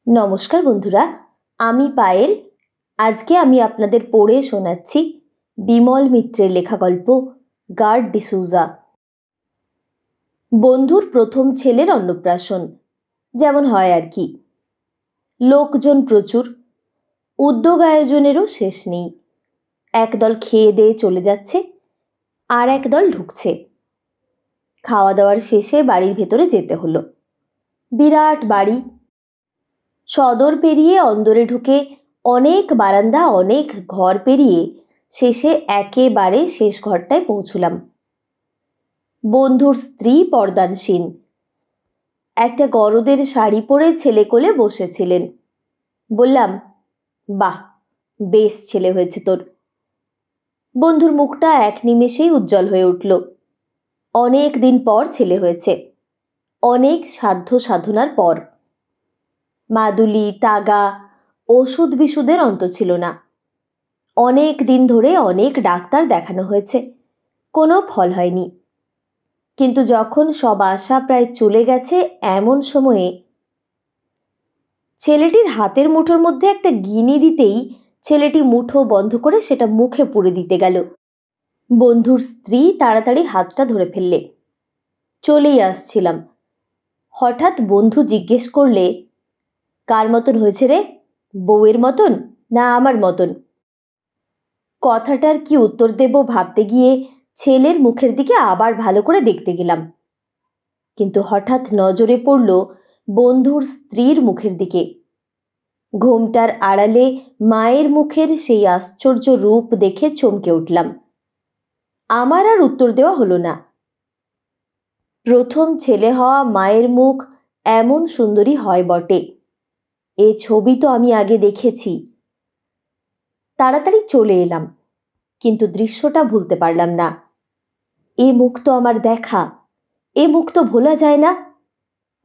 নমস্কার বন্ধুরা, আমি পায়েল। আজকে আমি আপনাদের পড়ে শোনাচ্ছি বিমল মিত্রের লেখা গল্প গার্ড ডিসুজা। বন্ধুর প্রথম ছেলের অন্নপ্রাশন, যেমন হয় আর কি। লোকজন প্রচুর, উদ্যোগ আয়োজনেরও শেষ নেই। একদল খেয়ে দিয়ে চলে যাচ্ছে, আর একদল ঢুকছে। খাওয়া দাওয়ার শেষে বাড়ির ভেতরে যেতে হলো। বিরাট বাড়ি। সদর পেরিয়ে অন্দরে ঢুকে অনেক বারান্দা, অনেক ঘর পেরিয়ে শেষে একেবারে শেষ ঘরটায় পৌঁছলাম। বন্ধুর স্ত্রী পর্দানসীন, একটা গরদের শাড়ি পরে ছেলে কোলে বসেছিলেন। বললাম, বাহ, বেশ ছেলে হয়েছে তোর। বন্ধুর মুখটা এক নিমেষেই উজ্জ্বল হয়ে উঠল। অনেক দিন পর ছেলে হয়েছে, অনেক সাধ্য সাধনার পর। মাদুলি, তাগা, ওষুধ বিশুদের অন্ত ছিল না। অনেক দিন ধরে অনেক ডাক্তার দেখানো হয়েছে, কোনো ফল হয়নি। কিন্তু যখন সব আশা প্রায় চলে গেছে, এমন সময়ে ছেলেটির হাতের মুঠোর মধ্যে একটা গিনি দিতেই ছেলেটি মুঠো বন্ধ করে সেটা মুখে পুরে দিতে গেল। বন্ধুর স্ত্রী তাড়াতাড়ি হাতটা ধরে ফেললে। চলেই আসছিলাম, হঠাৎ বন্ধু জিজ্ঞেস করলে, কার মতন হয়েছে রে? বউয়ের মতন না আমার মতন? কথাটার কি উত্তর দেব ভাবতে গিয়ে ছেলের মুখের দিকে আবার ভালো করে দেখতে গেলাম। কিন্তু হঠাৎ নজরে পড়ল বন্ধুর স্ত্রীর মুখের দিকে। ঘোমটার আড়ালে মায়ের মুখের সেই আশ্চর্য রূপ দেখে চমকে উঠলাম। আমার আর উত্তর দেওয়া হলো না। প্রথম ছেলে হওয়া মায়ের মুখ এমন সুন্দরী হয় বটে, এ ছবি তো আমি আগে দেখেছি। তাড়াতাড়ি চলে এলাম, কিন্তু দৃশ্যটা ভুলতে পারলাম না। এ মুখ তো আমার দেখা, এ মুখ তো ভোলা যায় না।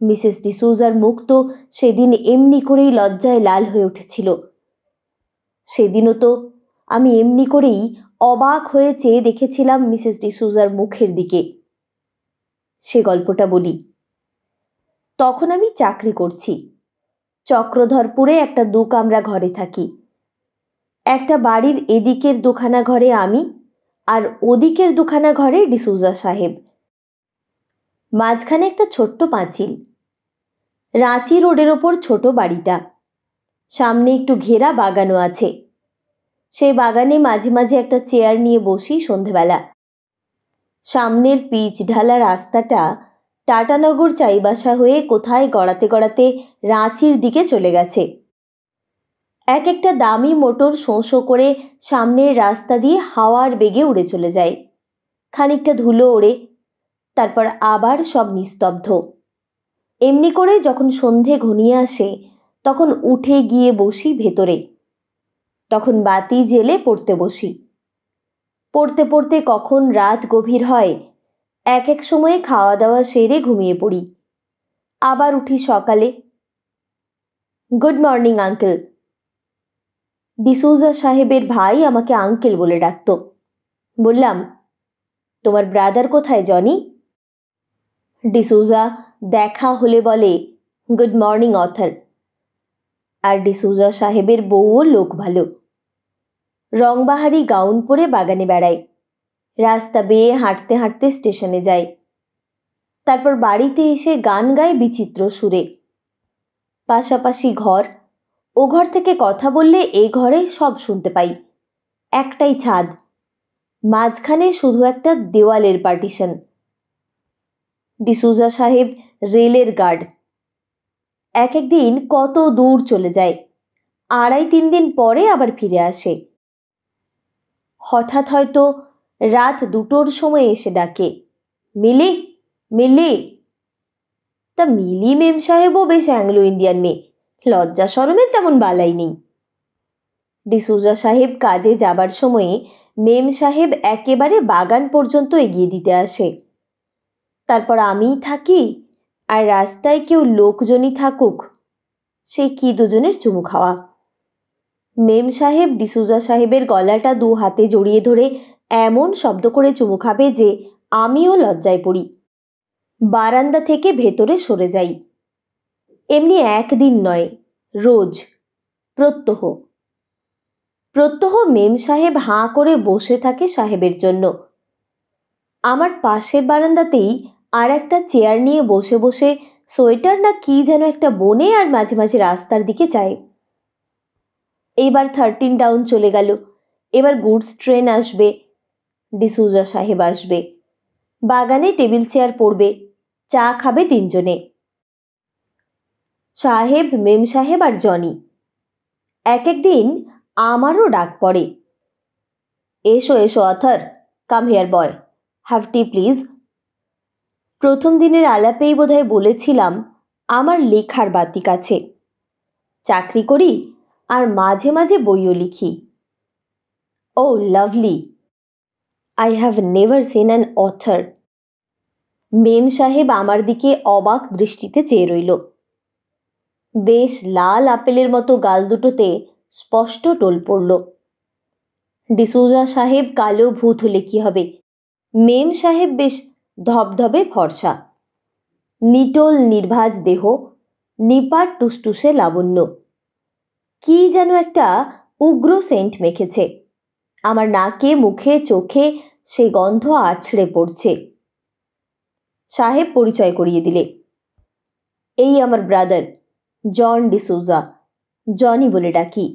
মিসেস ডিসুজার মুখ তো সেদিন এমনি করেই লজ্জায় লাল হয়ে উঠেছিল। সেদিনও তো আমি এমনি করেই অবাক হয়ে চেয়ে দেখেছিলাম মিসেস ডিসুজার মুখের দিকে। সে গল্পটা বলি। তখন আমি চাকরি করছি। চক্রধরপুরে একটা 2 কামরা ঘরে থাকি। একটা বাড়ির এদিকের 2খানা ঘরে আমি, আর ওদিকের 2খানা ঘরে ডিসুজা সাহেব। মাঝখানে একটা ছোট্ট পাঁচিল। রাঁচি রোডের ওপর ছোট বাড়িটা। সামনে একটু ঘেরা বাগানও আছে। সেই বাগানে মাঝে মাঝে একটা চেয়ার নিয়ে বসি সন্ধেবেলা। সামনের পিচ ঢালা রাস্তাটা টাটানগর চাইবাসা হয়ে কোথায় গড়াতে গড়াতে রাঁচির দিকে চলে গেছে। এক একটা দামি মোটর শোঁ শোঁ করে সামনের রাস্তা দিয়ে হাওয়ার বেগে উড়ে চলে যায়। খানিকটা ধুলো ওড়ে, তারপর আবার সব নিস্তব্ধ। এমনি করে যখন সন্ধে ঘনিয়ে আসে, তখন উঠে গিয়ে বসি ভেতরে। তখন বাতি জেলে পড়তে বসি। পড়তে পড়তে কখন রাত গভীর হয়, এক এক সময়ে খাওয়া দাওয়া সেরে ঘুমিয়ে পড়ি। আবার উঠি সকালে। Good morning uncle. ডিসুজা সাহেবের ভাই আমাকে আঙ্কেল বলে ডাকত। বললাম, তোমার ব্রাদার কোথায় জনি? ডিসুজা দেখা হলে বলে, গুড মর্নিং অথর। আর ডিসুজা সাহেবের বউও লোক ভালো। রংবাহারি গাউন পরে বাগানে বেড়ায়, রাস্তা বেয়ে হাঁটতে হাঁটতে স্টেশনে যায়, তারপর বাড়িতে এসে গান গায় বিচিত্র সুরে। পাশাপাশি ঘর, ও ঘর থেকে কথা বললে এ ঘরে সব শুনতে পাই। একটাই ছাদ, মাঝখানে শুধু একটা দেওয়ালের পার্টিশন। ডিসুজা সাহেব রেলের গার্ড। এক একদিন কত দূর চলে যায়, 2.5-3 দিন পরে আবার ফিরে আসে। হঠাৎ হয়তো রাত 2টোর সময় এসে ডাকে, মিলি মিলি। তা মিলি মেম সাহেবও বেশ অ্যাংলো ইন্ডিয়ান মেয়ে, লজ্জা শরমের তেমন বালাই নেই। ডিসুজা সাহেব কাজে যাবার সময়ে মেম সাহেব একেবারে বাগান পর্যন্ত এগিয়ে দিতে আসে। তারপর আমিই থাকি, আর রাস্তায় কেউ লোকজনই থাকুক, সে কি দুজনের চুমু খাওয়া। মেম সাহেব ডিসুজা সাহেবের গলাটা 2 হাতে জড়িয়ে ধরে এমন শব্দ করে চুমু খাবে যে আমিও লজ্জায় পড়ি। বারান্দা থেকে ভেতরে সরে যাই। এমনি একদিন নয়, রোজ, প্রত্যহ। প্রত্যহ মেম সাহেব হাঁ করে বসে থাকে সাহেবের জন্য। আমার পাশের বারান্দাতেই আর একটা চেয়ার নিয়ে বসে বসে সোয়েটার না কি যেন একটা বোনে আর মাঝে মাঝে রাস্তার দিকে চায়। এইবার 13 ডাউন চলে গেল, এবার গুডস ট্রেন আসবে, ডিসুজা সাহেব আসবে, বাগানে টেবিল চেয়ার পড়বে, চা খাবে তিনজনে, সাহেব, মেম সাহেব আর জনি। এক একদিন আমারও ডাক পড়ে, এসো এসো Arthur, come here boy, have tea please. প্রথম দিনের আলাপেই বোধহয় বলেছিলাম আমার লেখার বাতিক আছে, চাকরি করি আর মাঝে মাঝে বইও লিখি। Oh lovely, I have never seen an author. Memsahib আমার দিকে অবাক দৃষ্টিতে চেয়ে রইল। বেশ লাল আপেলের মতো গাল দুটোতে স্পষ্ট টোল পড়ল। ডিসুজা সাহেব কালো ভূত হলে কি হবে, মেম সাহেব বেশ ধবধবে ফর্সা, নিটোল নির্ভাজ দেহ, নিপাট টুসটুসে লাবণ্য, কি যেন একটা উগ্র সেন্ট মেখেছে। আমার নাকে মুখে চোখে সে গন্ধ আছড়ে পড়ছে। সাহেব পরিচয় করিয়ে দিলে, এই আমার ব্রাদার জন ডিসুজা, জনি বলে ডাকি।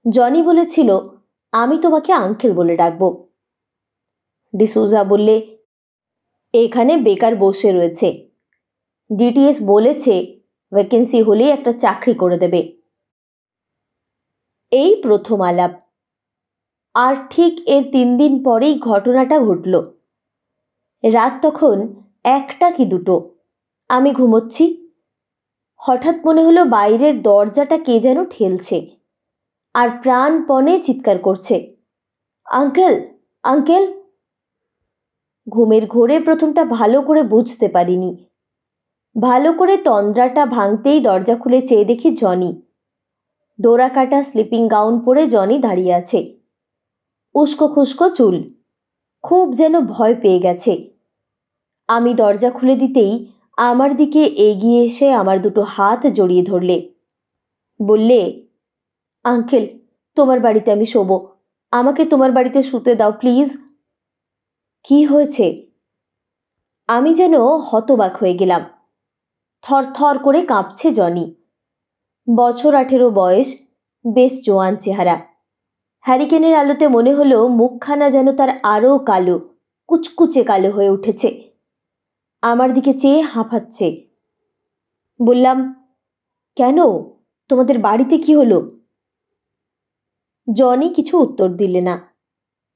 জনি বলেছিল আমি তোমাকে আঙ্কেল বলে ডাকবো। ডিসুজা বললে, এখানে বেকার বসে রয়েছে, ডিটিএস বলেছে ভ্যাকেন্সি হলেই একটা চাকরি করে দেবে। এই প্রথম আলাপ। আর ঠিক এর 3 দিন পরেই ঘটনাটা ঘটল। রাত তখন 1টা কি 2টো, আমি ঘুমোচ্ছি। হঠাৎ মনে হলো বাইরের দরজাটা কে যেন ঠেলছে আর প্রাণপণে চিৎকার করছে, আঙ্কেল আঙ্কেল। ঘুমের ঘোরে প্রথমটা ভালো করে বুঝতে পারিনি। ভালো করে তন্দ্রাটা ভাঙতেই দরজা খুলে চেয়ে দেখি জনি। ডোরা কাটা স্লিপিং গাউন পরে জনি দাঁড়িয়ে আছে, উস্কো খুস্কো চুল, খুব যেন ভয় পেয়ে গেছে। আমি দরজা খুলে দিতেই আমার দিকে এগিয়ে এসে আমার দুটো হাত জড়িয়ে ধরলে, বললে, আঙ্কেল তোমার বাড়িতে আমি শোবো, আমাকে তোমার বাড়িতে শুতে দাও প্লিজ। কি হয়েছে? আমি যেন হতবাক হয়ে গেলাম। থরথর করে কাঁপছে জনি। বছর 18 বয়স, বেশ জোয়ান চেহারা। হ্যারিকেনের আলোতে মনে হলো মুখখানা যেন তার আরও কালো, কুচকুচে কালো হয়ে উঠেছে। আমার দিকে চেয়ে হাঁপাচ্ছে। বললাম, কেন, তোমাদের বাড়িতে কি হলো? জনি কিছু উত্তর দিলে না।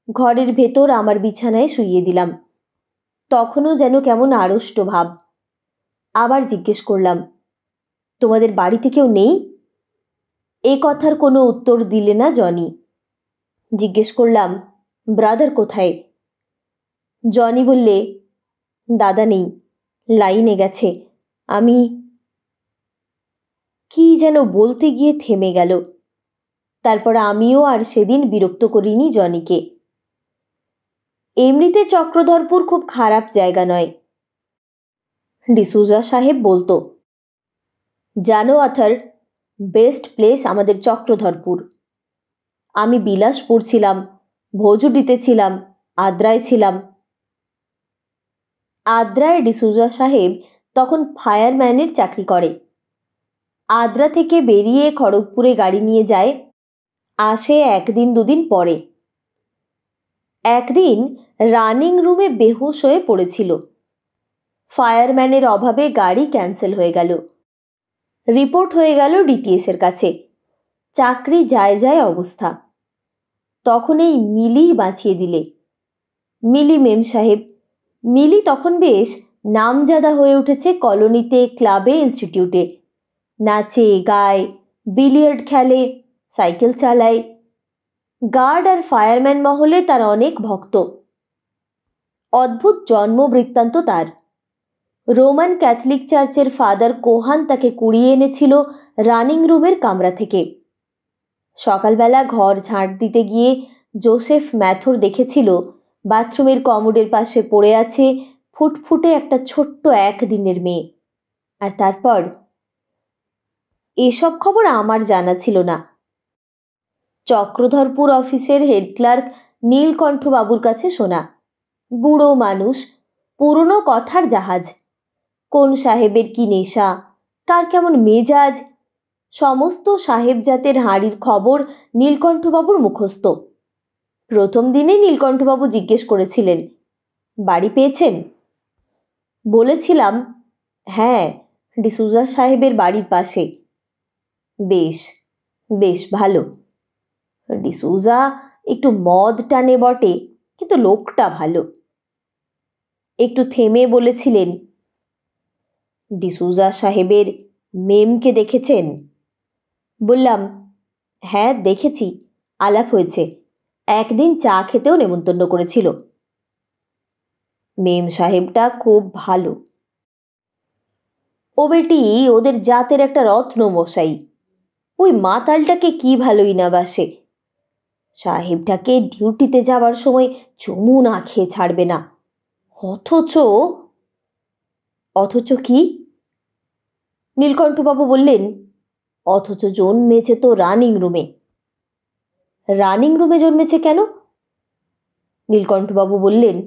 ঘরের ভেতর আমার বিছানায় শুইয়ে দিলাম। তখনও যেন কেমন আড়ষ্ট ভাব। আবার জিজ্ঞেস করলাম, তোমাদের বাড়িতে কেউ নেই? এ কথার কোনো উত্তর দিলে না জনি। জিজ্ঞেস করলাম, ব্রাদার কোথায়? জনি বললে, দাদা নেই, লাইনে গেছে, আমি। কি যেন বলতে গিয়ে থেমে গেল। তারপর আমিও আর সেদিন বিরক্ত করিনি জনিকে। এমনিতে চক্রধরপুর খুব খারাপ জায়গা নয়। ডিসুজা সাহেব বলতো, জানো আথার, বেস্ট প্লেস আমাদের চক্রধরপুর। আমি বিলাসপুর ছিলাম, ভোজুডিতে ছিলাম, আদ্রায় ছিলাম। আদ্রায় ডিসুজা সাহেব তখন ফায়ারম্যানের চাকরি করে। আদ্রা থেকে বেরিয়ে খড়গপুরে গাড়ি নিয়ে যায়, আসে 1 দিন 2 দিন পরে। একদিন রানিং রুমে বেহুশ হয়ে পড়েছিল। ফায়ারম্যানের অভাবে গাড়ি ক্যান্সেল হয়ে গেল। রিপোর্ট হয়ে গেল ডিটিএসের কাছে, চাকরি যায় যায় অবস্থা। তখন এই মিলি বাঁচিয়ে দিলে। মিলি মেম সাহেব। মিলি তখন বেশ নামজাদা হয়ে উঠেছে কলোনিতে, ক্লাবে, ইনস্টিটিউটে। নাচে গায়, বিলিয়ার্ড খেলে, সাইকেল চালায়। গার্ড আর ফায়ারম্যান মহলে তার অনেক ভক্ত। অদ্ভুত জন্ম বৃত্তান্ত তার। রোমান ক্যাথলিক চার্চের ফাদার কোহান তাকে কুড়িয়ে এনেছিল রানিং রুমের কামরা থেকে। সকালবেলা ঘর ঝাঁট দিতে গিয়ে জোসেফ ম্যাথর দেখেছিল বাথরুমের কমোডের পাশে পড়ে আছে ফুটফুটে একটা ছোট্ট 1 দিনের মেয়ে। আর তারপর এসব খবর আমার জানা ছিল না। চক্রধরপুর অফিসের হেড ক্লার্ক নীলকণ্ঠবাবুর কাছে শোনা। বুড়ো মানুষ, পুরনো কথার জাহাজ। কোন সাহেবের কি নেশা, তার কেমন মেজাজ, সমস্ত সাহেব জাতের হাঁড়ির খবর নীলকণ্ঠবাবুর মুখস্থ। প্রথম দিনে নীলকণ্ঠবাবু জিজ্ঞেস করেছিলেন, বাড়ি পেয়েছেন? বলেছিলাম, হ্যাঁ, ডিসুজা সাহেবের বাড়ির পাশে। বেশ বেশ ভালো। ডিসুজা একটু মদ টানে বটে, কিন্তু লোকটা ভালো। একটু থেমে বলেছিলেন, ডিসুজা সাহেবের মেমকে দেখেছেন? বললাম, হ্যাঁ দেখেছি, আলাপ হয়েছে, একদিন চা খেতেও নেমন্তন্ন করেছিল। মেম সাহেবটা খুব ভালো। ও বেটি ওদের জাতের একটা রত্ন মশাই। ওই মাতালটাকে কি ভালোই না বাসে। সাহেবটাকে ডিউটিতে যাবার সময় চুমু না খেয়ে ছাড়বে না। অথচ অথচ কি? নীলকণ্ঠবাবু বললেন, অথচ জন্মেছে তো রানিং রুমে। রানিং রুমে জন্মেছে কেন? নীলকণ্ঠবাবু বললেন,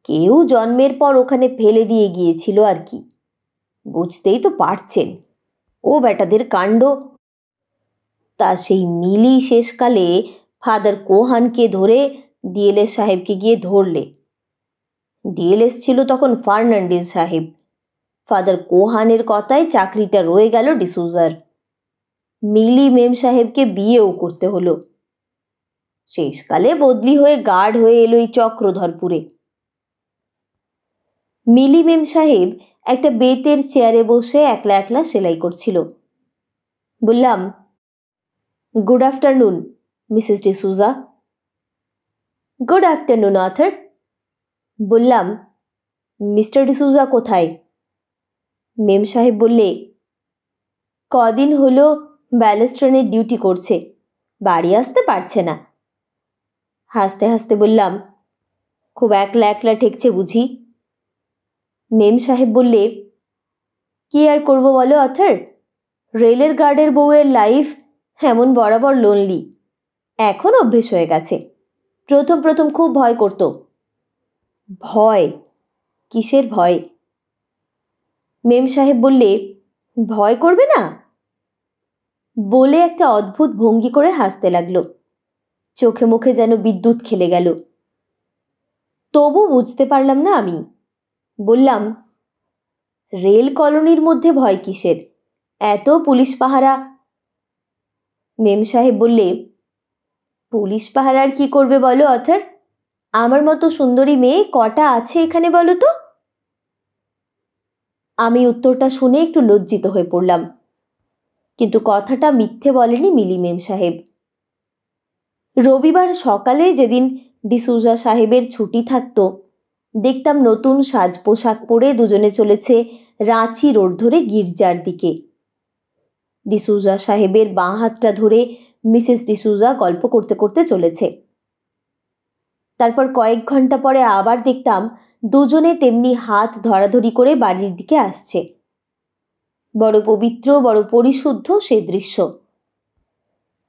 কেউ জন্মের পর ওখানে ফেলে দিয়ে গিয়েছিল আর কি। বুঝতেই তো পারছেন ও বেটাদের কাণ্ড। তা সেই মিলি শেষকালে ফাদার কোহানকে ধরে ডিএলএস সাহেবকে গিয়ে ধরলে। ডিএলএস ছিল তখন ফার্নান্ডিজ সাহেব। ফাদার কোহানের কথায় চাকরিটা রয়ে গেল ডিসুজার। মিলি মেম সাহেবকে বিয়েও করতে হলো। শেষকালে বদলি হয়ে গার্ড হয়ে এলো এই চক্রধরপুরে। মিলি মেম সাহেব একটা বেতের চেয়ারে বসে একলা একলা সেলাই করছিল। বললাম, good afternoon Mrs D'Souza. Good afternoon Arthur. বললাম, মিস্টার ডিসুজা কোথায়? মেম সাহেব বললে, কদিন হলো ব্যালেস্ট্রনের ডিউটি করছে, বাড়ি আসতে পারছে না। হাসতে হাসতে বললাম, খুব একলা একলা ঠেকছে বুঝি? মেম সাহেব বললে, কি আর করবো বলো আর্থার, রেলের গার্ডের বউয়ের লাইফ এমন বরাবর লোনলি। এখন অভ্যেস হয়ে গেছে। প্রথম প্রথম খুব ভয় করত। ভয়? কিসের ভয়? মেম সাহেব বললে, ভয় করবে না? বলে একটা অদ্ভুত ভঙ্গি করে হাসতে লাগলো। চোখে মুখে যেন বিদ্যুৎ খেলে গেল। তবু বুঝতে পারলাম না আমি। বললাম, রেল কলোনির মধ্যে ভয় কিসের, এত পুলিশ পাহারা। মেম সাহেব বললে, পুলিশ পাহারার কি করবে বলো অথর? আমার মতো সুন্দরী মেয়ে কটা আছে এখানে বলো তো? আমি উত্তরটা শুনে একটু লজ্জিত হয়ে পড়লাম, কিন্তু কথাটা মিথ্যে বলেনি মিলি মেম সাহেব। রবিবার সকালে যেদিন ডিসুজা সাহেবের ছুটি থাকতো, দেখতাম নতুন সাজ পোশাক পরে দুজনে চলেছে রাঁচি রোড ধরে গির্জার দিকে। ডিসুজা সাহেবের বাঁ হাতটা ধরে মিসেস ডিসুজা গল্প করতে করতে চলেছে। তারপর কয়েক ঘন্টা পরে আবার দেখতাম দুজনে তেমনি হাত ধরাধরি করে বাড়ির দিকে আসছে। বড় পবিত্র, বড় পরিশুদ্ধ সে দৃশ্য।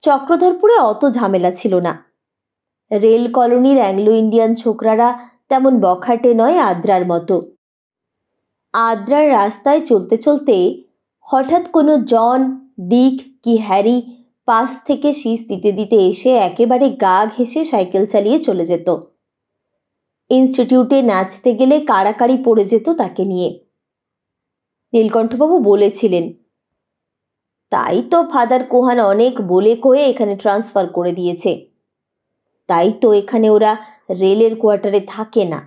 চক্রধরপুরে অত ঝামেলা ছিল না। রেল কলোনির অ্যাংলো ইন্ডিয়ান ছোকরারা তেমন বখাটে নয় আদ্রার মতো। আদ্রার রাস্তায় চলতে চলতে হঠাৎ কোনো জন, ডিক কি হ্যারি পাশ থেকে শীষ দিতে দিতে এসে একেবারে গা ঘেঁষে সাইকেল চালিয়ে চলে যেত। ইনস্টিটিউটে নাচতে গেলে কাড়াকাড়ি পড়ে যেত তাকে নিয়ে। নীলকণ্ঠবাবু বলেছিলেন, তাই তো ফাদার কোহান অনেক বলে কয়ে এখানে ট্রান্সফার করে দিয়েছে। তাই তো এখানে ওরা রেলের কোয়ার্টারে থাকে না।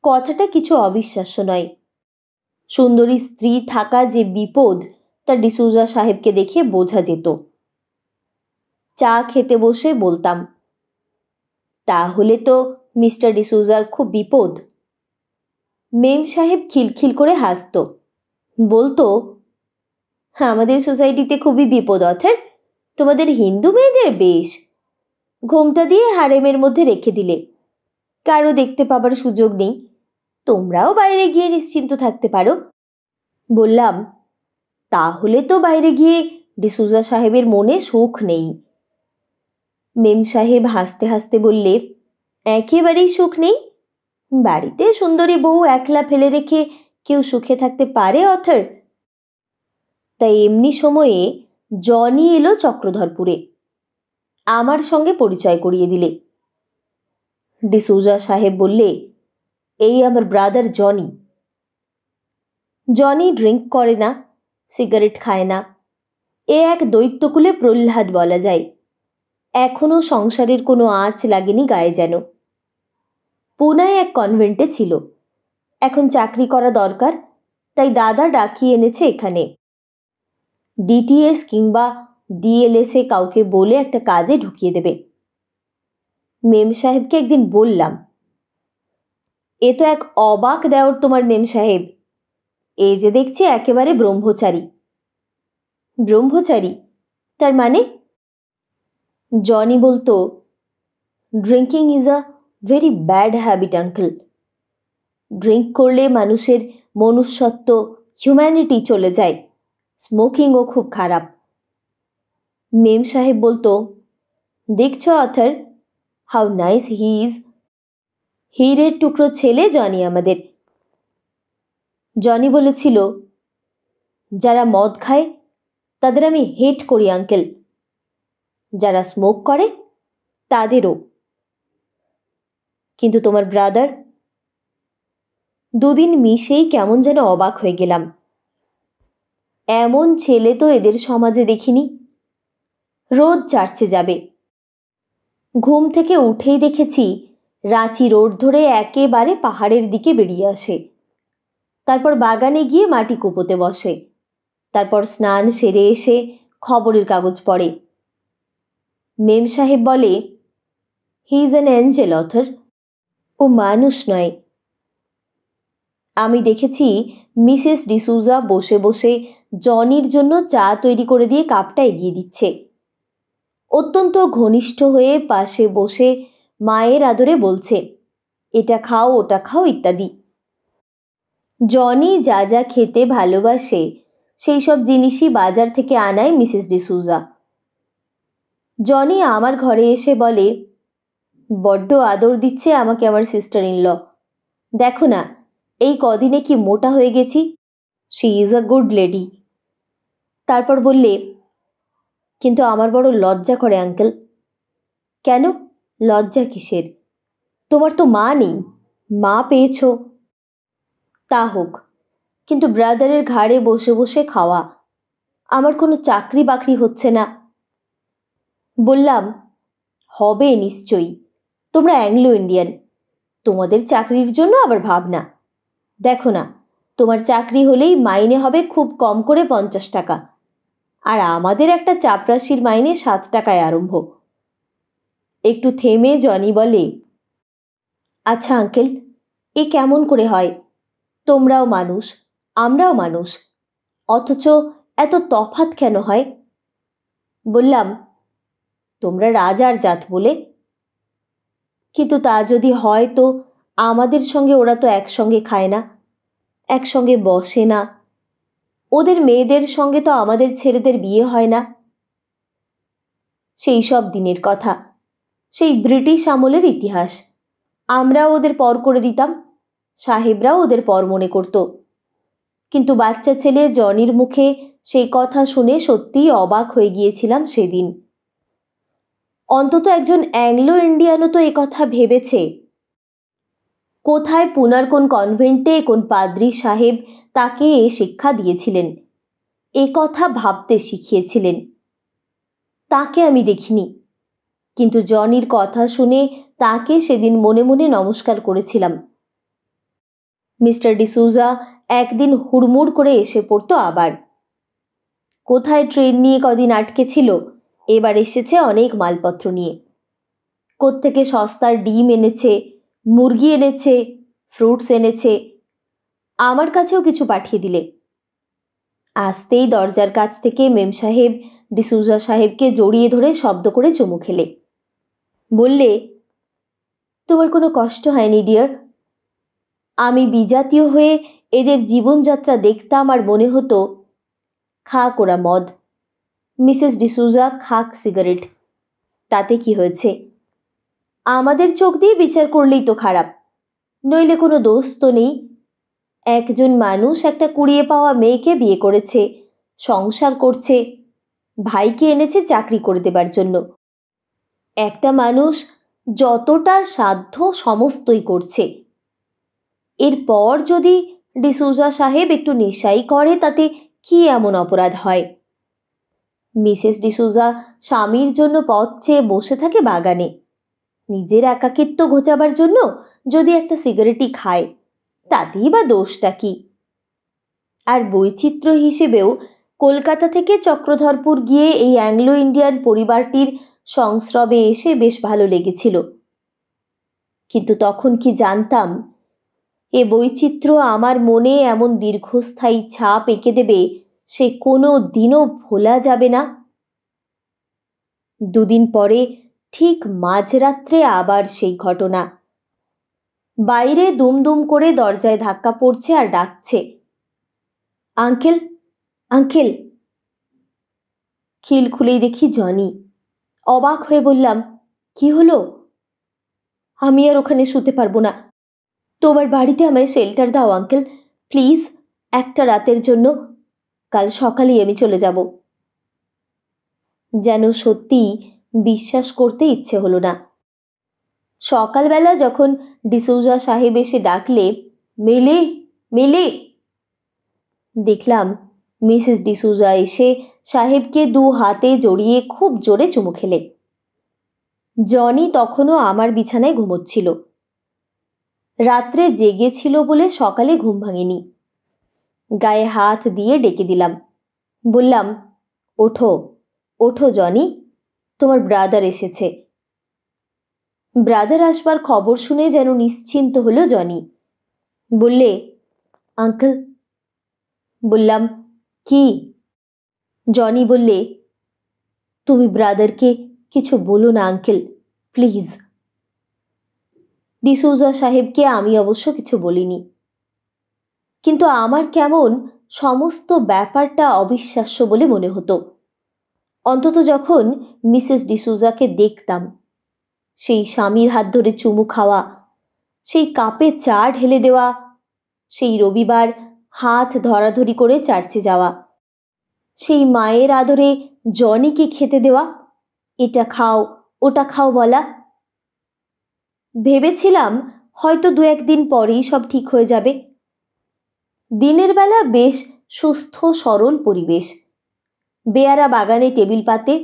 কথাটা কিছু অবিশ্বাস্য নয়। সুন্দরী স্ত্রী থাকা যে বিপদ তা ডিসুজা সাহেবকে দেখে বোঝা যেত। চা খেতে বসে বলতাম, তাহলে তো মিস্টার ডিসুজার খুব বিপদ। মেম সাহেব খিলখিল করে হাসত। বলতো, আমাদের সোসাইটিতে খুবই বিপদ অথর। তোমাদের হিন্দু মেয়েদের বেশ, ঘোমটা দিয়ে হারেমের মধ্যে রেখে দিলে কারো দেখতে পাবার সুযোগ নেই, তোমরাও বাইরে গিয়ে নিশ্চিন্ত থাকতে পারো। বললাম, তাহলে তো বাইরে গিয়ে ডিসুজা সাহেবের মনে সুখ নেই। মেম সাহেব হাসতে হাসতে বললে, একেবারেই সুখ নেই? বাড়িতে সুন্দরী বউ একলা ফেলে রেখে কেউ সুখে থাকতে পারে অথর? তাই এমনি সময়ে জনি এলো চক্রধরপুরে। আমার সঙ্গে পরিচয় করিয়ে দিলে। ডিসুজা সাহেব বললে, এই আমার ব্রাদার জনি। জনি ড্রিঙ্ক করে না, সিগারেট খায় না। এ এক দৈত্যকুলে প্রহ্লাদ বলা যায়। এখনো সংসারের কোনো আঁচ লাগেনি গায়ে যেন। পুনায় এক কনভেন্টে ছিল, এখন চাকরি করা দরকার, তাই দাদা ডাকিয়ে এনেছে এখানে। ডিটিএস কিংবা ডিএলএসে কাউকে বলে একটা কাজে ঢুকিয়ে দেবে। মেম সাহেবকে একদিন বললাম, এ তো এক অবাক দেওর তোমার মেম সাহেব, এই যে দেখছি একেবারে ব্রহ্মচারী। ব্রহ্মচারী তার মানে? জনি বলতো, drinking is a very bad habit uncle. Drink করলে মানুষের মনুষ্যত্ব, হিউম্যানিটি চলে যায়। স্মোকিংও খুব খারাপ। মেম সাহেব বলতো, দেখছো author, how nice he is. হীরের টুকরো ছেলে জনি আমাদের। জনি বলেছিল, যারা মদ খায় তাদের আমি হেট করি আঙ্কেল, যারা স্মোক করে তাদেরও। কিন্তু তোমার ব্রাদার? দুদিন মিশেই কেমন যেন অবাক হয়ে গেলাম। এমন ছেলে তো এদের সমাজে দেখিনি। রোজ চার্চে যাবে। ঘুম থেকে উঠেই দেখেছি রাঁচি রোড ধরে একেবারে পাহাড়ের দিকে বেরিয়ে আসে, তারপর বাগানে গিয়ে মাটি কুপোতে বসে, তারপর স্নান সেরে এসে খবরের কাগজ পড়ে। মেম সাহেব বলে, he is an angel author, ও মানুষ নয়। আমি দেখেছি মিসেস ডিসুজা বসে বসে জনির জন্য চা তৈরি করে দিয়ে কাপটা এগিয়ে দিচ্ছে। অত্যন্ত ঘনিষ্ঠ হয়ে পাশে বসে মায়ের আদরে বলছে, এটা খাও ওটা খাও ইত্যাদি। জনি যা যা খেতে ভালোবাসে সেই সব জিনিসই বাজার থেকে আনায় মিসেস ডিসুজা। জনি আমার ঘরে এসে বলে, বড্ড আদর দিচ্ছে আমাকে আমার সিস্টার ইন ল। দেখো না এই কদিনে কি মোটা হয়ে গেছি। She is a good lady. তারপর বললে, কিন্তু আমার বড় লজ্জা করে আঙ্কেল। কেন লজ্জা কিসের? তোমার তো মা নেই, মা পেয়েছ। তা হোক, কিন্তু ব্রাদারের ঘাড়ে বসে বসে খাওয়া। আমার কোনো চাকরি বাকরি হচ্ছে না। বললাম, হবে নিশ্চয়ই, তোমরা অ্যাংলো ইন্ডিয়ান, তোমাদের চাকরির জন্য আবার ভাবনা। দেখো না, তোমার চাকরি হলেই মাইনে হবে খুব কম করে 50 টাকা, আর আমাদের একটা চাপরাশির মাইনে 7 টাকায় আরম্ভ। একটু থেমে জনি বলে, আচ্ছা আঙ্কেল, এ কেমন করে হয়? তোমরাও মানুষ, আমরাও মানুষ, অথচ এত তফাৎ কেন হয়? বললাম, তোমরা রাজার জাত বলে। কিন্তু তা যদি হয় তো আমাদের সঙ্গে ওরা তো একসঙ্গে খায় না, একসঙ্গে বসে না। ওদের মেয়েদের সঙ্গে তো আমাদের ছেলেদের বিয়ে হয় না। সেই সব দিনের কথা, সেই ব্রিটিশ আমলের ইতিহাস। আমরাও ওদের পর করে দিতাম, সাহেবরাও ওদের পর মনে করত। কিন্তু বাচ্চা ছেলে জনির মুখে সেই কথা শুনে সত্যিই অবাক হয়ে গিয়েছিলাম সেদিন। অন্তত একজন অ্যাংলো ইন্ডিয়ানও তো কথা ভেবেছে। কোথায় পুনার কোন কনভেন্টে কোন পাদ্রী সাহেব তাকে এ শিক্ষা দিয়েছিলেন, এ কথা ভাবতে শিখিয়েছিলেন? তাকে আমি দেখিনি, কিন্তু জনির কথা শুনে তাকে সেদিন মনে মনে নমস্কার করেছিলাম। মিস্টার ডিসুজা একদিন হুড়মুড় করে এসে পড়তো আবার। কোথায় ট্রেন নিয়ে কদিন আটকে ছিল, এবার এসেছে অনেক মালপত্র নিয়ে। কোত্থেকে সস্তার ডিম এনেছে, মুরগি এনেছে, ফ্রুটস এনেছে। আমার কাছেও কিছু পাঠিয়ে দিলে। আসতেই দরজার কাছ থেকে মেম সাহেব ডিসুজা সাহেবকে জড়িয়ে ধরে শব্দ করে চুমু খেলে। বললে, তোমার কোনো কষ্ট হয়নি ডিয়ার? আমি বিজাতীয় হয়ে এদের জীবনযাত্রা দেখতাম আর মনে হতো খাক ওরা মদ, মিসেস ডিসুজা খাক সিগারেট, তাতে কি হয়েছে? আমাদের চোখ দিয়ে বিচার করলেই তো খারাপ, নইলে কোনো দোষ তো নেই। একজন মানুষ একটা কুড়িয়ে পাওয়া মেয়েকে বিয়ে করেছে, সংসার করছে, ভাইকে এনেছে চাকরি করে দেবার জন্য। একটা মানুষ যতটা সাধ্য সমস্তই করছে। এরপর যদি ডিসুজা সাহেব একটু নেশাই করে, তাতে কি এমন অপরাধ হয়? মিসেস ডিসুজা স্বামীর জন্য পথ চেয়ে বসে থাকে বাগানে, নিজের একাকিত্ব ঘোচাবার জন্য যদি একটা সিগারেটই খায়, তাতেই বা দোষটা কি? আর বৈচিত্র্য হিসেবেও কলকাতা থেকে চক্রধরপুর গিয়ে এই অ্যাংলো ইন্ডিয়ান পরিবারটির সংস্রবে এসে বেশ ভালো লেগেছিল। কিন্তু তখন কি জানতাম এ বৈচিত্র্য আমার মনে এমন দীর্ঘস্থায়ী ছাপ এঁকে দেবে সে কোনো দিনও ভোলা যাবে না। দুদিন পরে ঠিক মাঝরাত্রে আবার সেই ঘটনা। বাইরে দুমদুম করে দরজায় ধাক্কা পড়ছে আর ডাকছে, আঙ্কেল, আঙ্কেল। খিল খুলেই দেখি জনি। অবাক হয়ে বললাম, কি হলো? আমি আর ওখানে শুতে পারবো না, তোমার বাড়িতে আমায় শেল্টার দাও আঙ্কেল, প্লিজ, একটা রাতের জন্য, কাল সকালেই আমি চলে যাব। যেন সত্যিই বিশ্বাস করতে ইচ্ছে হলো না। সকালবেলা যখন ডিসুজা সাহেব এসে ডাকলে, মেলে মেলে, দেখলাম মিসেস ডিসুজা এসে সাহেবকে দু হাতে জড়িয়ে খুব জোরে চুমু খেলে। জনি তখনও আমার বিছানায় ঘুমোচ্ছিল। রাত্রে জেগেছিল বলে সকালে ঘুম ভাঙেনি। গায়ে হাত দিয়ে ডেকে দিলাম, বললাম, ওঠো ওঠো জনি, তোমার ব্রাদার এসেছে। ব্রাদার আসবার খবর শুনে যেন নিশ্চিন্ত হলো জনি। বললে, আঙ্কেল। বললাম, কি? জনি বললে, তুমি ব্রাদারকে কিছু বলো না আঙ্কেল, প্লিজ। ডিসুজা সাহেবকে আমি অবশ্য কিছু বলিনি, কিন্তু আমার কেমন সমস্ত ব্যাপারটা অবিশ্বাস্য বলে মনে হতো। অন্তত যখন মিসেস ডিসুজাকে দেখতাম, সেই স্বামীর হাত ধরে চুমু খাওয়া, সেই কাপে চা ঢেলে দেওয়া, সেই রবিবার হাত ধরাধরি করে চার্চে যাওয়া, সেই মায়ের আদরে জনিকে খেতে দেওয়া, এটা খাও ওটা খাও বলা। ভেবেছিলাম হয়তো দু একদিন পরেই সব ঠিক হয়ে যাবে। দিনের বেলা বেশ সুস্থ সরল পরিবেশ। বেয়ারা বাগানে টেবিল পাতে,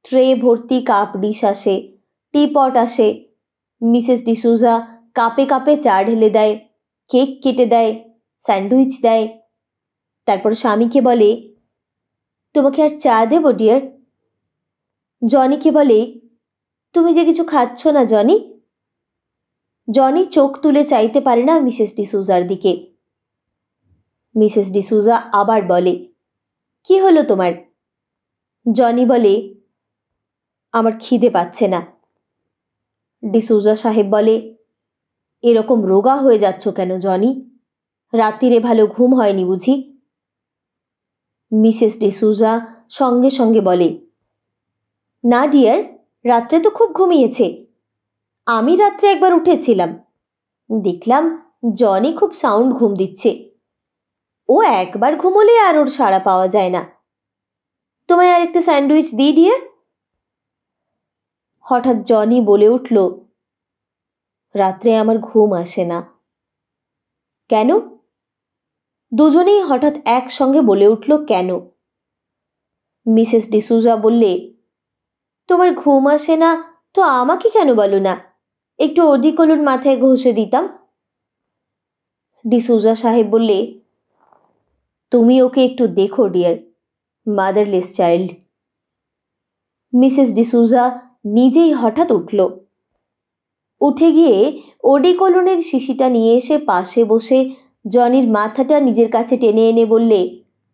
ট্রে ভর্তি কাপ ডিশ আসে, টিপট আসে, মিসেস ডিসুজা কাপে কাপে চা ঢেলে দেয়, কেক কেটে দেয়, স্যান্ডউইচ দেয়। তারপর স্বামীকে বলে, তোমাকে আর চা দেবো ডিয়ার? জনিকে বলে, তুমি যে কিছু খাচ্ছ না জনি। জনি চোখ তুলে চাইতে পারে না মিসেস ডিসুজার দিকে। মিসেস ডিসুজা আবার বলে, কি হলো তোমার? জনি বলে, আমার খিদে পাচ্ছে না। ডিসুজা সাহেব বলে, এরকম রোগা হয়ে যাচ্ছ কেন জনি? রাত্রিরে ভালো ঘুম হয়নি বুঝি? মিসেস ডিসুজা সঙ্গে সঙ্গে বলে, না ডিয়ার, রাত্রে তো খুব ঘুমিয়েছে। আমি রাত্রে একবার উঠেছিলাম, দেখলাম জনি খুব সাউন্ড ঘুম দিচ্ছে। ও একবার ঘুমোলে আর ওর সাড়া পাওয়া যায় না। তোমায় আর একটা স্যান্ডউইচ দিই ডিয়ার? হঠাৎ জনি বলে উঠল, রাত্রে আমার ঘুম আসে না। কেন? দুজনেই হঠাৎ একসঙ্গে বলে উঠল, কেন? মিসেস ডিসুজা বললে, তোমার ঘুম আসে না তো আমাকে কেন বলো না, একটু ওডিকলুর মাথায় ঘষে দিতাম। ডিসুজা সাহেব বললে, তুমি ওকে একটু দেখো ডিয়ার, মাদারলেস চাইল্ড। মিসেস ডিসুজা নিজেই হঠাৎ উঠল। উঠে গিয়ে ওডিকলনের শিশিটা নিয়ে এসে পাশে বসে জনির মাথাটা নিজের কাছে টেনে এনে বললে,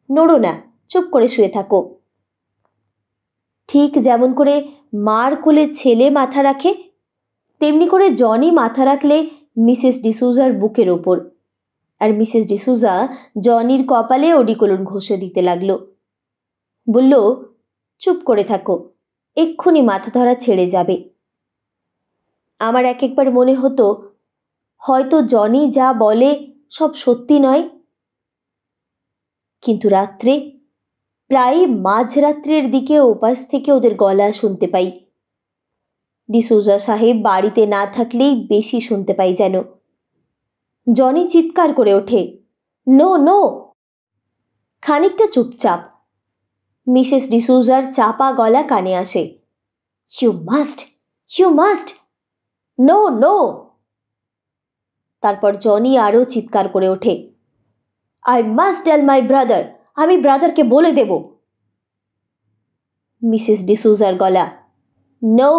নড়ো না, চুপ করে শুয়ে থাকো। ঠিক যেমন করে মার কোলে ছেলে মাথা রাখে, তেমনি করে জনি মাথা রাখলে মিসেস ডিসুজার বুকের ওপর, আর মিসেস ডিসুজা জনির কপালে ওডিকলন ঘষে দিতে লাগলো। বলল, চুপ করে থাকো, এক্ষুনি মাথা ধরা ছেড়ে যাবে। আমার এক একবার মনে হতো হয়তো জনি যা বলে সব সত্যি নয়। কিন্তু রাত্রে, প্রায় মাঝরাত্রের দিকে ওপাশ থেকে ওদের গলা শুনতে পাই। ডিসুজা সাহেব বাড়িতে না থাকলেই বেশি শুনতে পাই যেন। জনি চিৎকার করে ওঠে, নো নো। খানিকটা চুপচাপ। মিসেস ডিসুজার চাপা গলা কানে আসে, ইউ মাস্ট, নো নো। তারপর জনি আরও চিৎকার করে ওঠে, I must tell my brother, আমি ব্রাদারকে বলে দেব। মিসেস ডিসুজার গলা, no,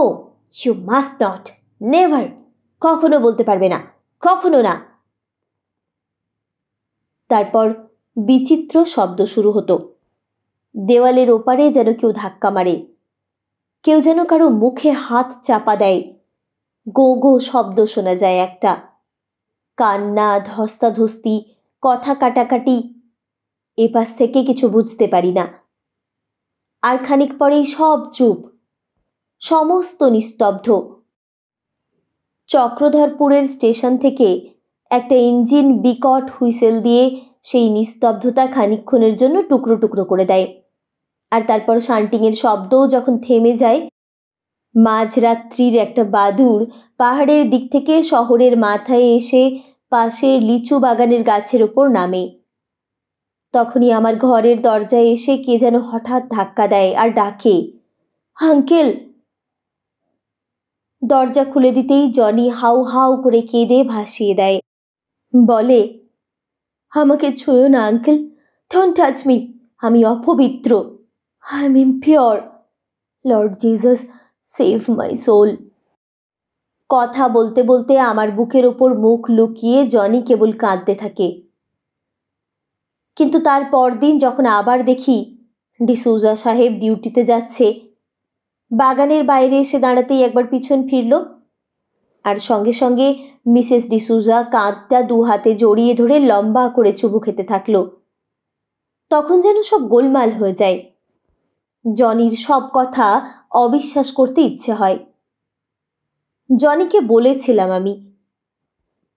you must not, never, কখনো বলতে পারবে না, কখনো না। তারপর বিচিত্র শব্দ শুরু হতো। দেওয়ালের ওপারে যেন কেউ ধাক্কা মারে, কেউ যেন কারো মুখে হাত চাপা দেয়। গো গো শব্দ শোনা যায় একটা, কান্না, ধস্তাধস্তি, কথা কাটাকাটি। এপাশ থেকে কিছু বুঝতে পারি না। আর খানিক পরেই সব চুপ, সমস্ত নিস্তব্ধ। চক্রধরপুরের স্টেশন থেকে একটা ইঞ্জিন বিকট হুইসেল দিয়ে সেই নিস্তব্ধতা খানিকক্ষণের জন্য টুকরো টুকরো করে দেয়। আর তারপর শান্টিংয়ের শব্দও যখন থেমে যায়, মাঝরাত্রির একটা বাদুড় পাহাড়ের দিক থেকে শহরের মাথায় এসে পাশের লিচু বাগানের গাছের ওপর নামে, তখনই আমার ঘরের দরজায় এসে কে যেন হঠাৎ ধাক্কা দেয় আর ডাকে, আঙ্কেল। দরজা খুলে দিতেই জনি হাউ হাউ করে কেঁদে ভাসিয়ে দেয়, বলে, আমাকে ছুঁয়ো না আঙ্কেল, ডোন্ট টাচ মি, আমি অপবিত্র, I am impure, Lord Jesus save my soul. কথা বলতে বলতে আমার বুকের ওপর মুখ লুকিয়ে জনি কেবল কাঁদতে থাকে। কিন্তু তার পরদিন যখন আবার দেখি ডিসুজা সাহেব ডিউটিতে যাচ্ছে, বাগানের বাইরে এসে দাঁড়াতেই একবার পিছন ফিরল, আর সঙ্গে সঙ্গে মিসেস ডিসুজা কাঁধটা দু হাতে জড়িয়ে ধরে লম্বা করে চুবু খেতে থাকলো। তখন যেন সব গোলমাল হয়ে যায়। জনির সব কথা অবিশ্বাস করতে ইচ্ছে হয়। জনিকে বলেছিলাম আমি,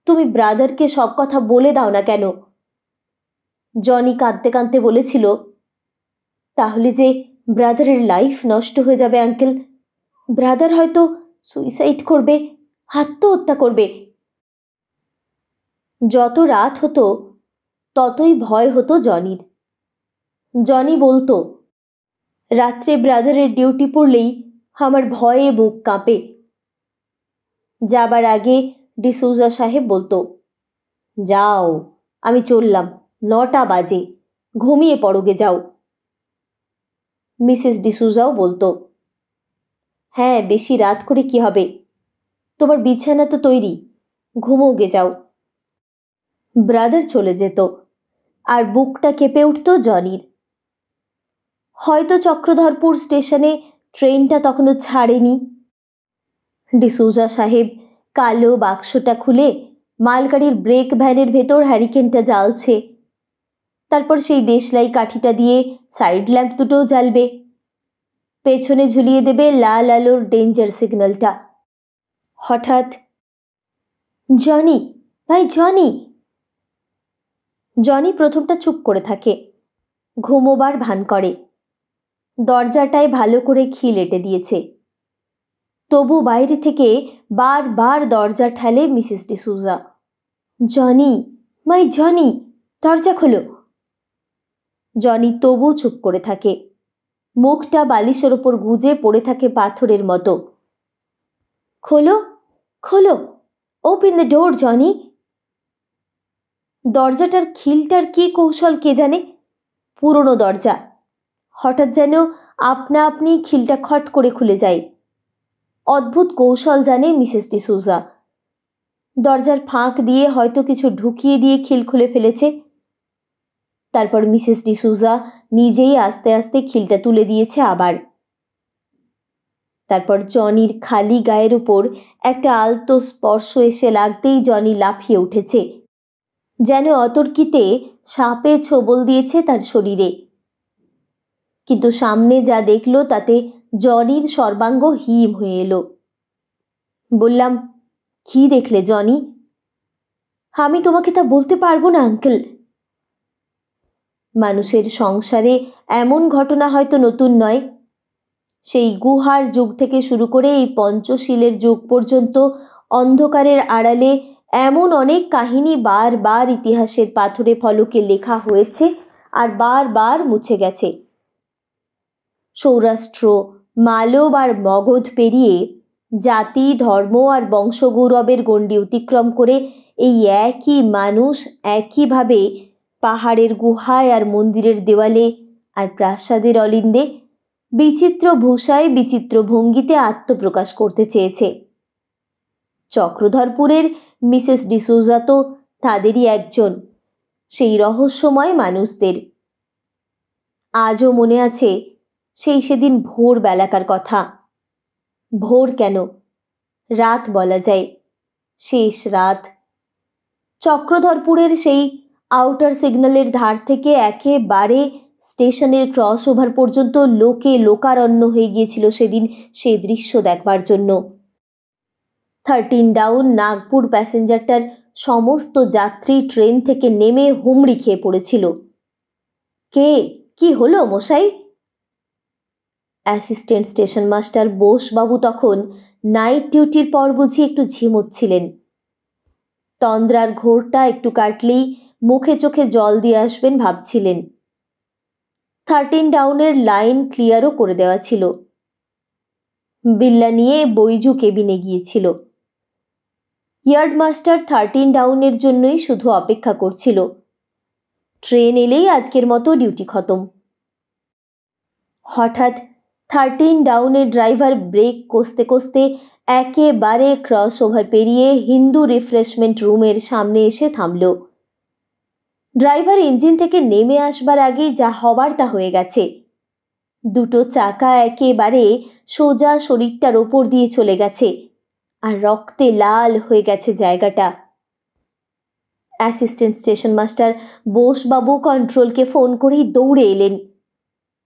তুমি ব্রাদারকে সব কথা বলে দাও না কেন? জনি কাঁদতে কাঁদতে বলেছিল, তাহলে যে ব্রাদারের লাইফ নষ্ট হয়ে যাবে আঙ্কেল, ব্রাদার হয়তো সুইসাইড করবে, আত্মহত্যা করবে। যত রাত হতো ততই ভয় হতো জনির। জনি বলতো, রাত্রে ব্রাদারের ডিউটি পড়লেই আমার ভয়ে বুক কাঁপে। যাবার আগে ডিসুজা সাহেব বলতো, যাও, আমি চললাম, 9টা বাজে, ঘুমিয়ে পড়োগে যাও। মিসেস ডিসুজাও বলতো, হ্যাঁ, বেশি রাত করে কি হবে, তোমার বিছানা তো তৈরি, ঘুমোগে যাও। ব্রাদার চলে যেত, আর বুকটা কেঁপে উঠত জনির। হয়তো চক্রধরপুর স্টেশনে ট্রেনটা তখনও ছাড়েনি। ডিসুজা সাহেব কালো বাক্সটা খুলে মালগাড়ির ব্রেক ভ্যানের ভেতর হ্যারিকেনটা জ্বালছে। তারপর সেই দেশলাই কাঠিটা দিয়ে সাইড ল্যাম্প দুটোও জ্বালবে, পেছনে ঝুলিয়ে দেবে লাল আলোর ডেঞ্জার সিগন্যালটা। হঠাৎ, জনি, ভাই জনি। জনি প্রথমটা চুপ করে থাকে, ঘুমোবার ভান করে। দরজাটায় ভালো করে খিল এঁটে দিয়েছে, তবু বাইরে থেকে বারবার দরজা ঠেলে মিসেস ডিসুজা। জনি, মাই জনি, দরজা খোলো। জনি তবু চুপ করে থাকে, মুখটা বালিশের ওপর গুজে পড়ে থাকে পাথরের মতো। খোলো, খোলো, ওপেন দ্য ডোর জনি। দরজাটার খিলটার কি কৌশল কে জানে, পুরনো দরজা, হঠাৎ যেন আপনা আপনি খিলটা খট করে খুলে যায়। অদ্ভুত কৌশল জানে মিসেস ডিসুজা। দরজার ফাঁক দিয়ে হয়তো কিছু ঢুকিয়ে দিয়ে খিল খুলে ফেলেছে। তারপর মিসেস ডিসুজা নিজেই আস্তে আস্তে খিলটা তুলে দিয়েছে আবার। তারপর জনির খালি গায়ের উপর একটা আলতো স্পর্শ এসে লাগতেই জনি লাফিয়ে উঠেছে, যেন অতর্কিতে সাপে ছোবল দিয়েছে তার শরীরে। কিন্তু সামনে যা দেখলো তাতে জনির সর্বাঙ্গ হিম হয়ে এলো। বললাম, কি দেখলে জনি? আমি তোমাকে তা বলতে পারবো না আঙ্কেল। মানুষের সংসারে এমন ঘটনা হয়তো নতুন নয়। সেই গুহার যুগ থেকে শুরু করে এই পঞ্চশীলের যুগ পর্যন্ত অন্ধকারের আড়ালে এমন অনেক কাহিনী বারবার ইতিহাসের পাথরে ফলকে লেখা হয়েছে আর বারবার মুছে গেছে। সৌরাষ্ট্র, মালব আর মগধ পেরিয়ে জাতি, ধর্ম আর বংশগৌরবের গণ্ডি অতিক্রম করে এই একই মানুষ একইভাবে পাহাড়ের গুহায় আর মন্দিরের দেওয়ালে আর প্রাসাদের অলিন্দে বিচিত্র ভূষায় বিচিত্র ভঙ্গিতে আত্মপ্রকাশ করতে চেয়েছে। চক্রধরপুরের মিসেস ডিসোজা তো তাদেরই একজন, সেই রহস্যময় মানুষদের। আজও মনে আছে সেই সেদিন ভোর বেলাকার কথা। ভোর কেন, রাত বলা যায়, শেষ রাত। চক্রধরপুরের সেই আউটার সিগন্যালের ধার থেকে একেবারে স্টেশনের ক্রস ওভার পর্যন্ত লোকে লোকারণ্য হয়ে গিয়েছিল সেদিন সেই দৃশ্য দেখবার জন্য। 13 ডাউন নাগপুর প্যাসেঞ্জারটার সমস্ত যাত্রী ট্রেন থেকে নেমে হুমড়ি খেয়ে পড়েছিল। কে, কি হলো মশাই? অ্যাসিস্ট্যান্ট স্টেশন মাস্টার বোসবাবু তখন নাইট ডিউটির পর বুঝি একটু ঝিমোচ্ছিলেন। তন্দ্রার ঘোরটা একটু কাটলেই মুখে চোখে জল দিয়ে আসবেন ভাবছিলেন। 13 ডাউনের লাইন ক্লিয়ারও করে দেওয়া ছিল। বিল্লা নিয়ে বৈজু কেবিনে গিয়েছিল। ইয়ার্ডমাস্টার 13 ডাউনের জন্যই শুধু অপেক্ষা করছিল। ট্রেন এলেই আজকের মতো ডিউটি খতম। হঠাৎ 13 ডাউনের ড্রাইভার ব্রেক কষতে কষতে একেবারে ক্রস ওভার পেরিয়ে হিন্দু রিফ্রেশমেন্ট রুমের সামনে এসে থামল। ড্রাইভার ইঞ্জিন থেকে নেমে আসবার আগেই যা হবার তা হয়ে গেছে। দুটো চাকা একেবারে সোজা শরীরটার ওপর দিয়ে চলে গেছে আর রক্তে লাল হয়ে গেছে জায়গাটা। অ্যাসিস্ট্যান্ট স্টেশন মাস্টার বোসবাবু কন্ট্রোলকে ফোন করেই দৌড়ে এলেন।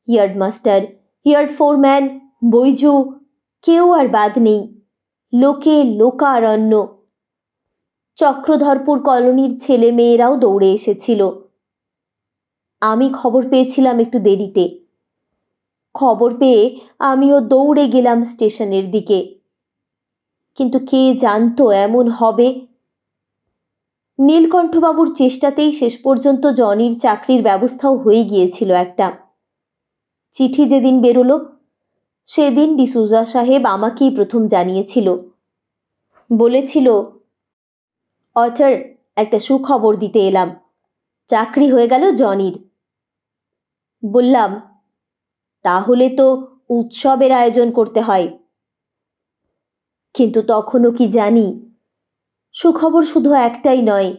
ইয়ার্ডমাস্টার, ইয়ার্ড ফোরম্যান, বৈজু, কেউ আর বাদ নেই। লোকে লোকারণ্য। চক্রধরপুর কলোনির ছেলে মেয়েরাও দৌড়ে এসেছিল। আমি খবর পেয়েছিলাম একটু দেরিতে। খবর পেয়ে আমিও দৌড়ে গেলাম স্টেশনের দিকে, কিন্তু কে জানতো এমন হবে। নীলকণ্ঠবাবুর চেষ্টাতেই শেষ পর্যন্ত জনির চাকরির ব্যবস্থাও হয়ে গিয়েছিল একটা। চিঠি যেদিন বেরোলো সেদিন ডিসুজা সাহেব আমাকেই প্রথম জানিয়েছিল। বলেছিল, অথর, একটা সুখবর দিতে এলাম, চাকরি হয়ে গেল জনির। বললাম, তাহলে তো উৎসবের আয়োজন করতে হয়। কিন্তু তখনও কি জানি সুখবর শুধু একটাই নয়,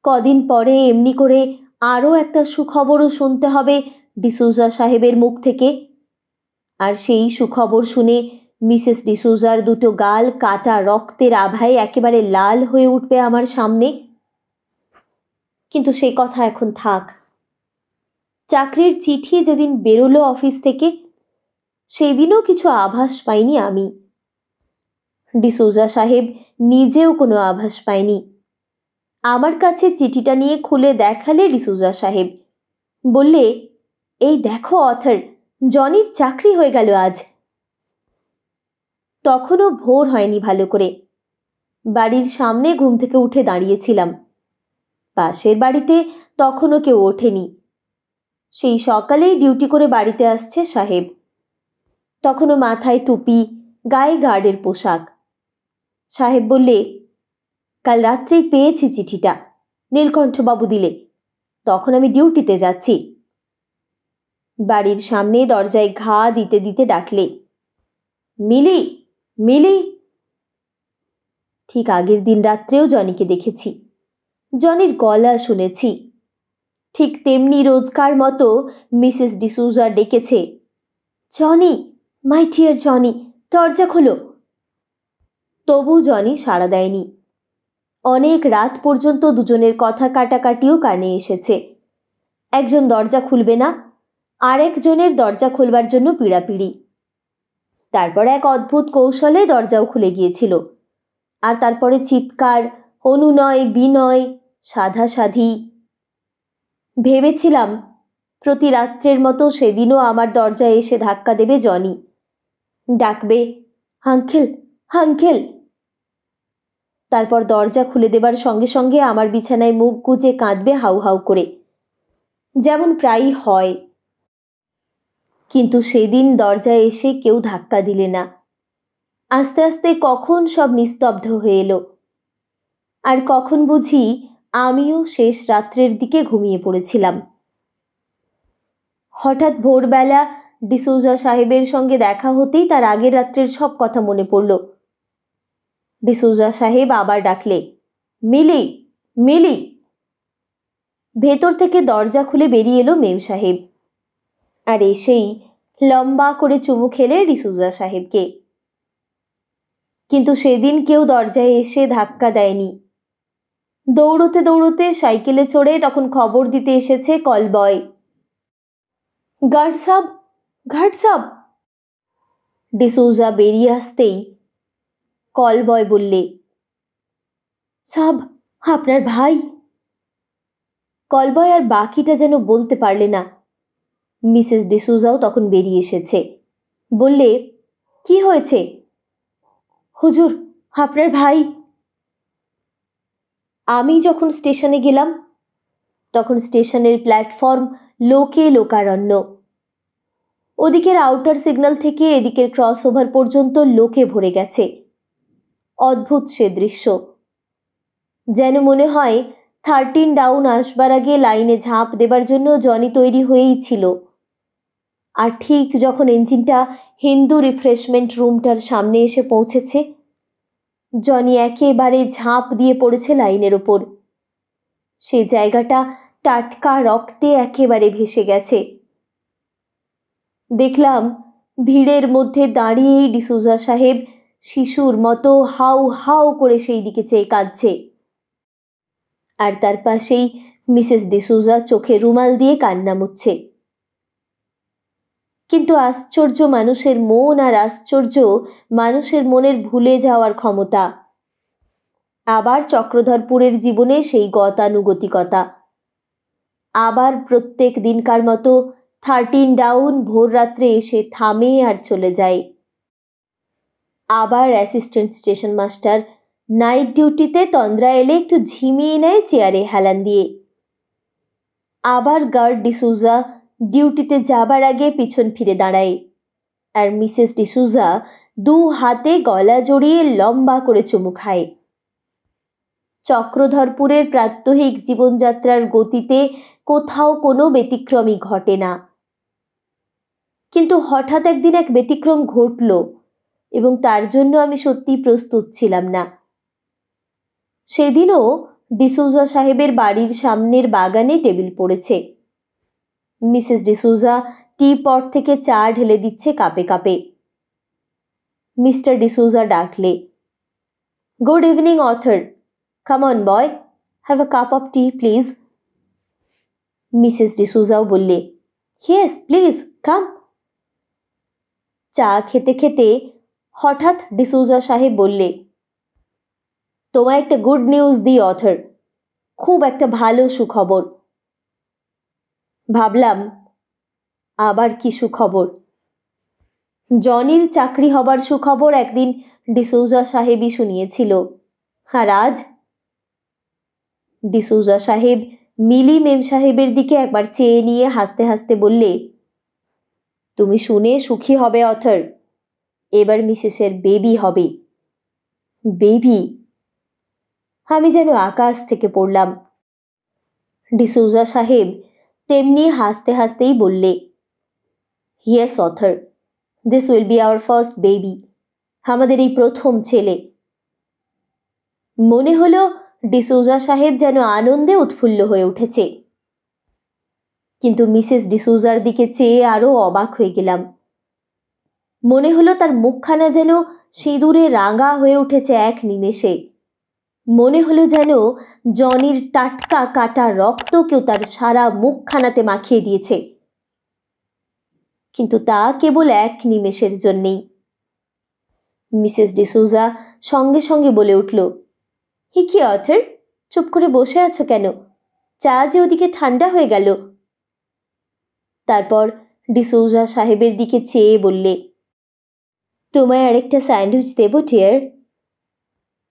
কদিন পরে এমনি করে আরও একটা সুখবরও শুনতে হবে ডিসুজা সাহেবের মুখ থেকে। আর সেই সুখবর শুনে মিসেস ডিসুজার দুটো গাল কাটা রক্তের আভায় একেবারে লাল হয়ে উঠবে আমার সামনে। কিন্তু সেই কথা এখন থাক। চাকরির চিঠি যেদিন বেরোলো অফিস থেকে সেই দিনও কিছু আভাস পাইনি আমি। ডিসুজা সাহেব নিজেও কোনো আভাস পায়নি। আমার কাছে চিঠিটা নিয়ে খুলে দেখালে ডিসুজা সাহেব বললে, এই দেখো অথর, জনির চাকরি হয়ে গেল আজ। তখনও ভোর হয়নি ভালো করে। বাড়ির সামনে ঘুম থেকে উঠে দাঁড়িয়েছিলাম। পাশের বাড়িতে তখনও কেউ ওঠেনি। সেই সকালেই ডিউটি করে বাড়িতে আসছে সাহেব। তখনও মাথায় টুপি, গায়ে গার্ডের পোশাক। সাহেব বললে, কাল রাত্রেই পেয়েছি চিঠিটা, নীলকণ্ঠবাবু দিলে, তখন আমি ডিউটিতে যাচ্ছি। বাড়ির সামনে দরজায় ঘা দিতে দিতে ডাকলে, মিলি, মিলি। ঠিক আগের দিন রাত্রেও জনিকে দেখেছি, জনির গলা শুনেছি। ঠিক তেমনি রোজকার মতো মিসেস ডিসুজা ডেকেছে, জনি, মাই ডিয়ার জনি, দরজা খোলো। তবু জনি সাড়া দেয়নি। অনেক রাত পর্যন্ত দুজনের কথা কাটাকাটিও কানে এসেছে। একজন দরজা খুলবে না, আরেকজনের দরজা খোলবার জন্য পিড়াপিড়ি। তারপর এক অদ্ভুত কৌশলে দরজাও খুলে গিয়েছিল। আর তারপরে চিৎকার, অনুনয় বিনয়, সাধাসাধি। ভেবেছিলাম প্রতি রাত্রের মতো সেদিনও আমার দরজায় এসে ধাক্কা দেবে জনি, ডাকবে, আঙ্কেল আঙ্কেল। তারপর দরজা খুলে দেবার সঙ্গে সঙ্গে আমার বিছানায় মুখ গুজে কাঁদবে হাউ হাউ করে, যেমন প্রায়ই হয়। কিন্তু সেদিন দরজায় এসে কেউ ধাক্কা দিলে না। আস্তে আস্তে কখন সব নিস্তব্ধ হয়ে এলো, আর কখন বুঝি আমিও শেষ রাত্রের দিকে ঘুমিয়ে পড়েছিলাম। হঠাৎ ভোরবেলা ডিসৌজা সাহেবের সঙ্গে দেখা হতেই তার আগের রাত্রের সব কথা মনে পড়ল। ডিসৌজা সাহেব আবার ডাকলে, মিলি মিলি। ভেতর থেকে দরজা খুলে বেরিয়ে এলো মেম সাহেব, আর এসেই লম্বা করে চুমু খেলে ডিসৌজা সাহেবকে। কিন্তু সেদিন কেউ দরজায় এসে ধাক্কা দেয়নি। দৌড়তে দৌড়তে সাইকেলে চড়ে তখন খবর দিতে এসেছে call boy. Guard sahib, guard sahib. D'Souza বেরিয়ে আসতেই কলবয় বললে, সাব আপনার ভাই। কলবয় আর বাকিটা যেন বলতে পারলে না। মিসেস ডিসৌজাও তখন বেরিয়ে এসেছে। বললে, কি হয়েছে? হুজুর, আপনার ভাই। আমি যখন স্টেশনে গেলাম তখন স্টেশনের প্ল্যাটফর্ম লোকে লোকারণ্য। ওদিকের আউটার সিগন্যাল থেকে এদিকের ক্রস ওভার পর্যন্ত লোকে ভরে গেছে। অদ্ভুত সে দৃশ্য। যেন মনে হয় 13 ডাউন আসবার আগে লাইনে ঝাঁপ দেবার জন্য জনি তৈরি হয়েই ছিল। আর ঠিক যখন ইঞ্জিনটা হিন্দু রিফ্রেশমেন্ট রুমটার সামনে এসে পৌঁছেছে, জনি একেবারে ঝাঁপ দিয়ে পড়েছে লাইনের ওপর। সে জায়গাটা টাটকা রক্তে একেবারে ভেসে গেছে। দেখলাম ভিড়ের মধ্যে দাঁড়িয়েই ডিসৌজা সাহেব শিশুর মতো হাউ হাউ করে সেই দিকে চেয়ে কাঁদছে, আর তার পাশেই মিসেস ডিসৌজা চোখে রুমাল দিয়ে কান্না মুছছে। কিন্তু আশ্চর্য মানুষের মন, আর আশ্চর্য মানুষের মনের ভুলে যাওয়ার ক্ষমতা। আবার চক্রধরপুরের জীবনে সেই গতানুগতিকতা। আবার প্রত্যেক দিনকার মতো 13 ডাউন ভোর রাত্রে এসে থামে আর চলে যায়। আবার অ্যাসিস্ট্যান্ট স্টেশন মাস্টার নাইট ডিউটিতে তন্দ্রা এলে একটু ঝিমিয়ে নেয় চেয়ারে হেলান দিয়ে। আবার গার্ড ডিসৌজা ডিউটিতে যাবার আগে পিছন ফিরে দাঁড়ায়, আর মিসেস ডিসৌজা 2 হাতে গলা জড়িয়ে লম্বা করে চুমু খায়। চক্রধরপুরের প্রাত্যহিক জীবনযাত্রার গতিতে কোথাও কোনো ব্যতিক্রমই ঘটে না। কিন্তু হঠাৎ একদিন এক ব্যতিক্রম ঘটল, এবং তার জন্য আমি সত্যি প্রস্তুত ছিলাম না। সেদিনও ডিসৌজা সাহেবের বাড়ির সামনের বাগানে টেবিল পড়েছে। মিসেস ডিসৌজা টি পট থেকে চা ঢেলে দিচ্ছে কাপে কাপে। মিস্টার ডিসৌজা ডাকলে, good evening author, come on boy, have a cup of tea please. Mrs ডিসৌজাও বললে, ইয়েস প্লিজ কাম। চা খেতে খেতে হঠাৎ ডিসৌজা সাহেব বললে, তোমায় একটা গুড নিউজ দিই অথর, খুব একটা ভালো সুখবর। ভাবলাম আবার কি সুখবর। জনির চাকরি হবার সুখবর একদিন ডিসৌজা সাহেবই শুনিয়েছিল, আর আজ? ডিসৌজা সাহেব মিলি মেম সাহেবের দিকে একবার চেয়ে নিয়ে হাসতে হাসতে বললে, তুমি শুনে সুখী হবে অথর, এবার মিসেসের বেবি হবে। বেবি? আমি যেন আকাশ থেকে পড়লাম। ডিসৌজা সাহেব তেমনি হাসতে হাসতেই বললে, yes author, this will be our first baby, আমাদের এই প্রথম ছেলে। মনে হলো ডিসৌজা সাহেব যেন আনন্দে উৎফুল্ল হয়ে উঠেছে। কিন্তু মিসেস ডিসৌজার দিকে চেয়ে আরো অবাক হয়ে গেলাম। মনে হলো তার মুখখানা যেন সিঁদুরে রাঙা হয়ে উঠেছে এক নিমেষে। মনে হলো যেন জনির টাটকা কাটা রক্ত কেউ তার সারা মুখখানাতে মাখিয়ে দিয়েছে। কিন্তু তা কেবল এক নিমেষের জন্যেই। মিসেস ডিসুজা সঙ্গে সঙ্গে বলে উঠল, হি কি অথর, চুপ করে বসে আছো কেন? চা যে ওদিকে ঠান্ডা হয়ে গেল। তারপর ডিসুজা সাহেবের দিকে চেয়ে বললে, তোমায় আরেকটা স্যান্ডউইচ দেবো ডিয়ার?